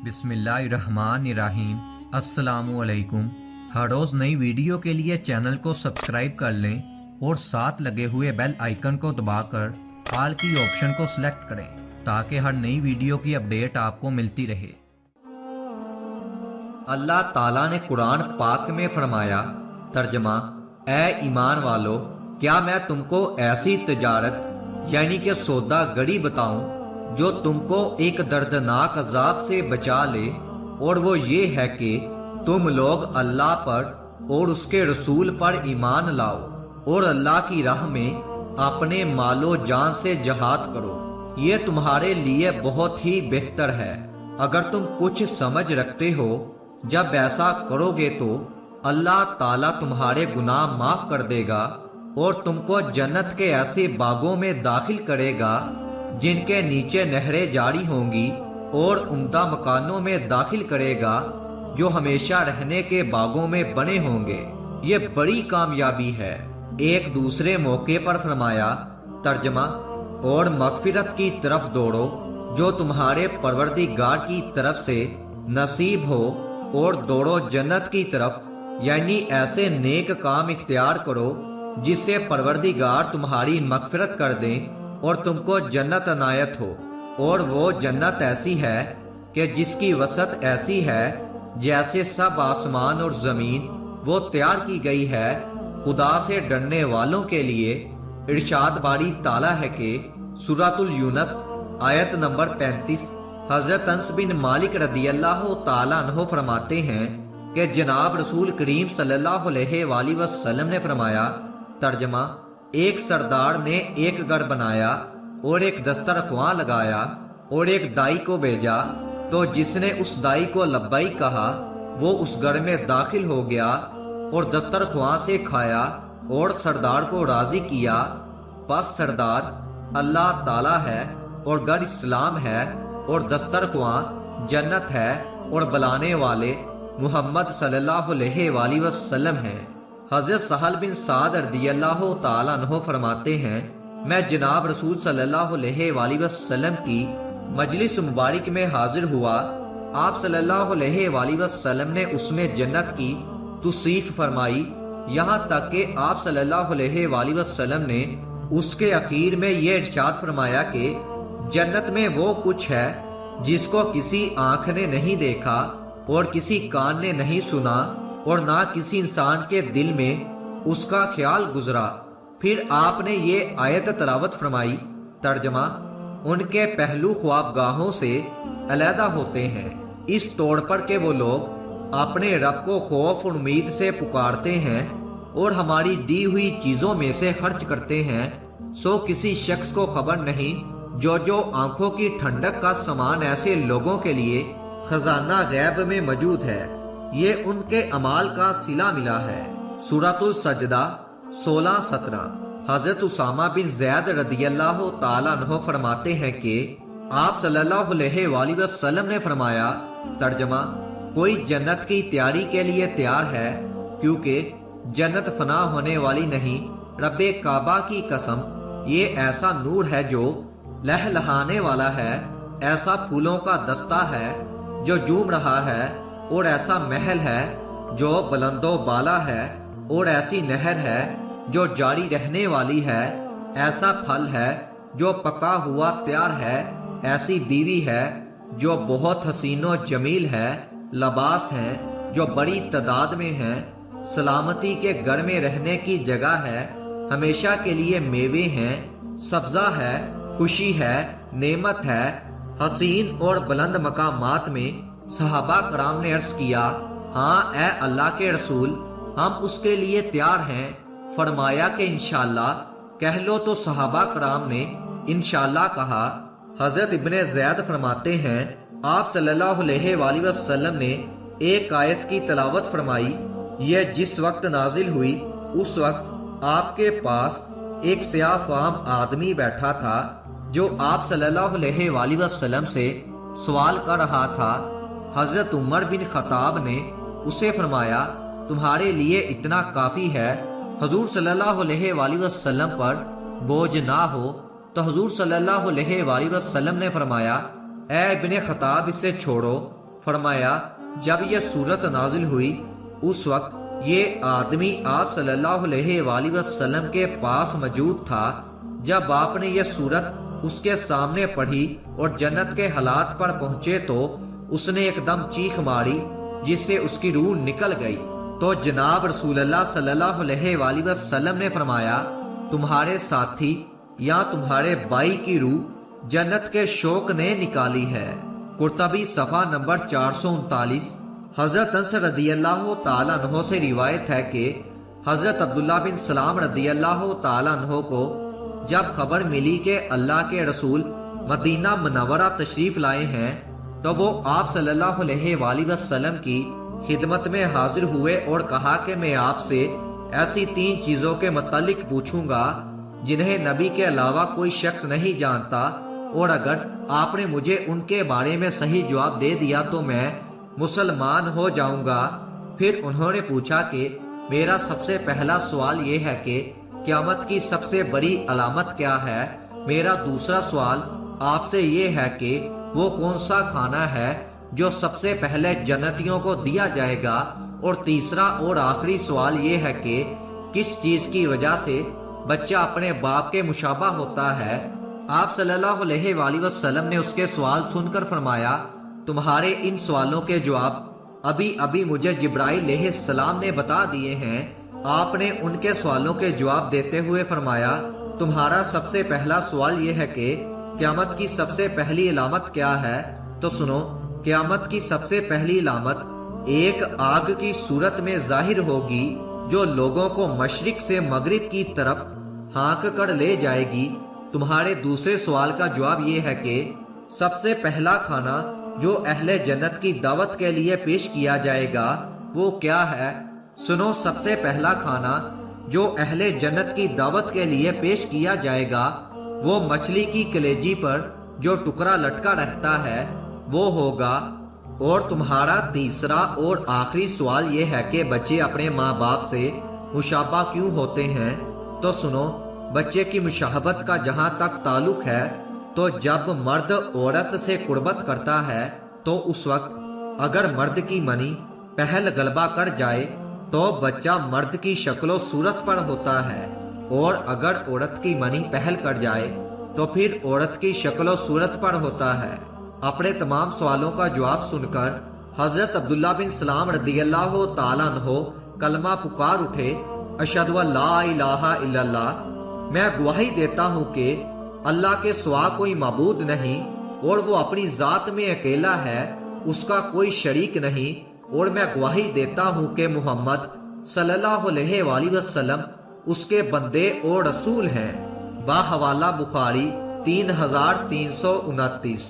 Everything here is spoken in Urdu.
بسم اللہ الرحمن الرحیم۔ السلام علیکم۔ ہر روز نئی ویڈیو کے لیے چینل کو سبسکرائب کر لیں اور ساتھ لگے ہوئے بیل آئیکن کو دبا کر آل کی آپشن کو سلیکٹ کریں تاکہ ہر نئی ویڈیو کی اپڈیٹ آپ کو ملتی رہے۔ اللہ تعالیٰ نے قرآن پاک میں فرمایا، ترجمہ: اے ایمان والو، کیا میں تم کو ایسی تجارت یعنی کہ سودا گری بتاؤں جو تم کو ایک دردناک عذاب سے بچا لے، اور وہ یہ ہے کہ تم لوگ اللہ پر اور اس کے رسول پر ایمان لاؤ اور اللہ کی راہ میں اپنے مال و جان سے جہاد کرو، یہ تمہارے لیے بہت ہی بہتر ہے اگر تم کچھ سمجھ رکھتے ہو۔ جب ایسا کرو گے تو اللہ تعالیٰ تمہارے گناہ معاف کر دے گا اور تم کو جنت کے ایسے باغوں میں داخل کرے گا جن کے نیچے نہریں جاری ہوں گی، اور عمدہ مکانوں میں داخل کرے گا جو ہمیشہ رہنے کے باغوں میں بنے ہوں گے۔ یہ بڑی کامیابی ہے۔ ایک دوسرے موقع پر فرمایا، ترجمہ: اور مغفرت کی طرف دوڑو جو تمہارے پروردگار کی طرف سے نصیب ہو، اور دوڑو جنت کی طرف، یعنی ایسے نیک کام اختیار کرو جس سے پروردگار تمہاری مغفرت کر دیں اور تم کو جنت عنایت ہو، اور وہ جنت ایسی ہے کہ جس کی وسعت ایسی ہے جیسے سب آسمان اور زمین وہ تیار کی گئی ہے خدا سے ڈرنے والوں کے لیے۔ ارشاد باری تعالیٰ ہے کہ سورۃ یونس آیت نمبر 35، حضرت انس بن مالک رضی اللہ تعالیٰ عنہ فرماتے ہیں کہ جناب رسول کریم صلی اللہ علیہ وآلہ وسلم نے فرمایا، ترجمہ: ایک سردار نے ایک گھر بنایا اور ایک دسترخواں لگایا اور ایک دائی کو بھیجا، تو جس نے اس دائی کو لبیک کہا وہ اس گھر میں داخل ہو گیا اور دسترخواں سے کھایا اور سردار کو راضی کیا۔ پس سردار اللہ تعالیٰ ہے اور گھر اسلام ہے اور دسترخواں جنت ہے اور بلانے والے محمد صلی اللہ علیہ وآلہ وسلم ہیں۔ حضرت سہل بن سعد رضی اللہ تعالیٰ عنہ فرماتے ہیں، میں جناب رسول صلی اللہ علیہ وآلہ وسلم کی مجلس مبارک میں حاضر ہوا۔ آپ صلی اللہ علیہ وآلہ وسلم نے اس میں جنت کی توصیف فرمائی، یہاں تک کہ آپ صلی اللہ علیہ وآلہ وسلم نے اس کے اخیر میں یہ ارشاد فرمایا کہ جنت میں وہ کچھ ہے جس کو کسی آنکھ نے نہیں دیکھا اور کسی کان نے نہیں سنا اور نہ کسی انسان کے دل میں اس کا خیال گزرا۔ پھر آپ نے یہ آیت تلاوت فرمائی، ترجمہ: ان کے پہلو خوابگاہوں سے علیحدہ ہوتے ہیں، اس طور پر کہ وہ لوگ اپنے رب کو خوف اور امید سے پکارتے ہیں اور ہماری دی ہوئی چیزوں میں سے خرچ کرتے ہیں، سو کسی شخص کو خبر نہیں جو آنکھوں کی ٹھنڈک کا سامان ایسے لوگوں کے لیے خزانہ غیب میں موجود ہے، یہ ان کے اعمال کا صلہ ملا ہے۔ سورۃ السجدہ 16-17۔ حضرت اسامہ بن زید رضی اللہ تعالیٰ عنہ فرماتے ہیں کہ آپ صلی اللہ علیہ وآلہ وسلم نے فرمایا، ترجمہ: کوئی جنت کی تیاری کے لیے تیار ہے، کیونکہ جنت فنا ہونے والی نہیں، رب کعبہ کی قسم، یہ ایسا نور ہے جو لہلہانے والا ہے، ایسا پھولوں کا دستہ ہے جو جھوم رہا ہے، اور ایسا محل ہے جو بلند و بالا ہے، اور ایسی نہر ہے جو جاری رہنے والی ہے، ایسا پھل ہے جو پکا ہوا تیار ہے، ایسی بیوی ہے جو بہت حسین و جمیل ہے، لباس ہیں جو بڑی تعداد میں ہیں، سلامتی کے گھر میں رہنے کی جگہ ہے، ہمیشہ کے لیے میوے ہیں، سبزہ ہے، خوشی ہے، نعمت ہے، حسین اور بلند مقامات میں۔ صحابہ کرام نے عرض کیا، ہاں اے اللہ کے رسول، ہم اس کے لیے تیار ہیں۔ فرمایا کہ انشاءاللہ کہہ لو، تو صحابہ کرام نے انشاءاللہ کہا۔ حضرت ابن زید فرماتے ہیں، آپ صلی اللہ علیہ وآلہ وسلم نے ایک آیت کی تلاوت فرمائی، یہ جس وقت نازل ہوئی اس وقت آپ کے پاس ایک سیاہ فام آدمی بیٹھا تھا جو آپ صلی اللہ علیہ وآلہ وسلم سے سوال کر رہا تھا۔ حضرت عمر بن خطاب نے اسے فرمایا، تمہارے لیے اتنا کافی ہے، حضور صلی اللہ علیہ وآلہ وسلم پر بوجھ نہ ہو۔ تو حضور صلی اللہ علیہ وآلہ وسلم نے فرمایا، اے ابن خطاب، اسے چھوڑو، فرمایا جب یہ صورت نازل ہوئی اس وقت یہ آدمی آپ صلی اللہ علیہ وآلہ وسلم کے پاس موجود تھا۔ جب آپ نے یہ صورت اس کے سامنے پڑھی اور جنت کے حالات پر پہنچے تو اس نے ایک دم چیخ ماری جس سے اس کی روح نکل گئی۔ تو جناب رسول اللہ صلی اللہ علیہ وآلہ وسلم نے فرمایا تمہارے ساتھی یا تمہارے بھائی کی روح جنت کے شوق نے نکالی ہے۔ قرطبی صفحہ نمبر 439۔ حضرت انس رضی اللہ تعالیٰ عنہ سے روایت ہے کہ حضرت عبداللہ بن سلام رضی اللہ تعالیٰ عنہ کو جب خبر ملی کہ اللہ کے رسول مدینہ منورہ تشریف لائے ہیں تو وہ آپ صلی اللہ علیہ وآلہ وسلم کی خدمت میں حاضر ہوئے اور کہا کہ میں آپ سے ایسی 3 چیزوں کے متعلق پوچھوں گا جنہیں نبی کے علاوہ کوئی شخص نہیں جانتا، اور اگر آپ نے مجھے ان کے بارے میں صحیح جواب دے دیا تو میں مسلمان ہو جاؤں گا۔ پھر انہوں نے پوچھا کہ میرا سب سے پہلا سوال یہ ہے کہ قیامت کی سب سے بڑی علامت کیا ہے؟ میرا دوسرا سوال آپ سے یہ ہے کہ وہ کون سا کھانا ہے جو سب سے پہلے جنتیوں کو دیا جائے گا؟ اور تیسرا اور آخری سوال یہ ہے کہ کس چیز کی وجہ سے بچہ اپنے باپ کے مشابہ ہوتا ہے؟ آپ صلی اللہ علیہ وآلہ وسلم نے اس کے سوال سن کر فرمایا تمہارے ان سوالوں کے جواب ابھی مجھے جبرائیل علیہ السلام نے بتا دیے ہیں۔ آپ نے ان کے سوالوں کے جواب دیتے ہوئے فرمایا تمہارا سب سے پہلا سوال یہ ہے کہ قیامت کی سب سے پہلی علامت کیا ہے؟ تو سنو، قیامت کی سب سے پہلی علامت ایک آگ کی صورت میں ظاہر ہوگی جو لوگوں کو مشرق سے مغرب کی طرف ہانک کر لے جائے گی۔ تمہارے دوسرے سوال کا جواب یہ ہے کہ سب سے پہلا کھانا جو اہل جنت کی دعوت کے لیے پیش کیا جائے گا وہ کیا ہے؟ سنو، سب سے پہلا کھانا جو اہل جنت کی دعوت کے لیے پیش کیا جائے گا وہ مچھلی کی کلیجی پر جو ٹکڑا لٹکا رہتا ہے وہ ہوگا۔ اور تمہارا تیسرا اور آخری سوال یہ ہے کہ بچے اپنے ماں باپ سے مشابہ کیوں ہوتے ہیں؟ تو سنو، بچے کی مشابہت کا جہاں تک تعلق ہے تو جب مرد عورت سے قربت کرتا ہے تو اس وقت اگر مرد کی منی پہل غلبہ کر جائے تو بچہ مرد کی شکل و صورت پر ہوتا ہے، اور اگر عورت کی منی پہل کر جائے تو پھر عورت کی شکل و صورت پر ہوتا ہے۔ اپنے تمام سوالوں کا جواب سن کر حضرت عبداللہ بن سلام رضی اللہ تعالیٰ عنہ کلمہ پکار اٹھے، اشہد ان لا الہ الا اللہ، میں گواہی دیتا ہوں کہ اللہ کے سوا کوئی معبود نہیں اور وہ اپنی ذات میں اکیلا ہے، اس کا کوئی شریک نہیں، اور میں گواہی دیتا ہوں کہ محمد صلی اللہ علیہ وآلہ وسلم اس کے بندے اور رسول ہیں۔ باحوالہ بخاری 3329۔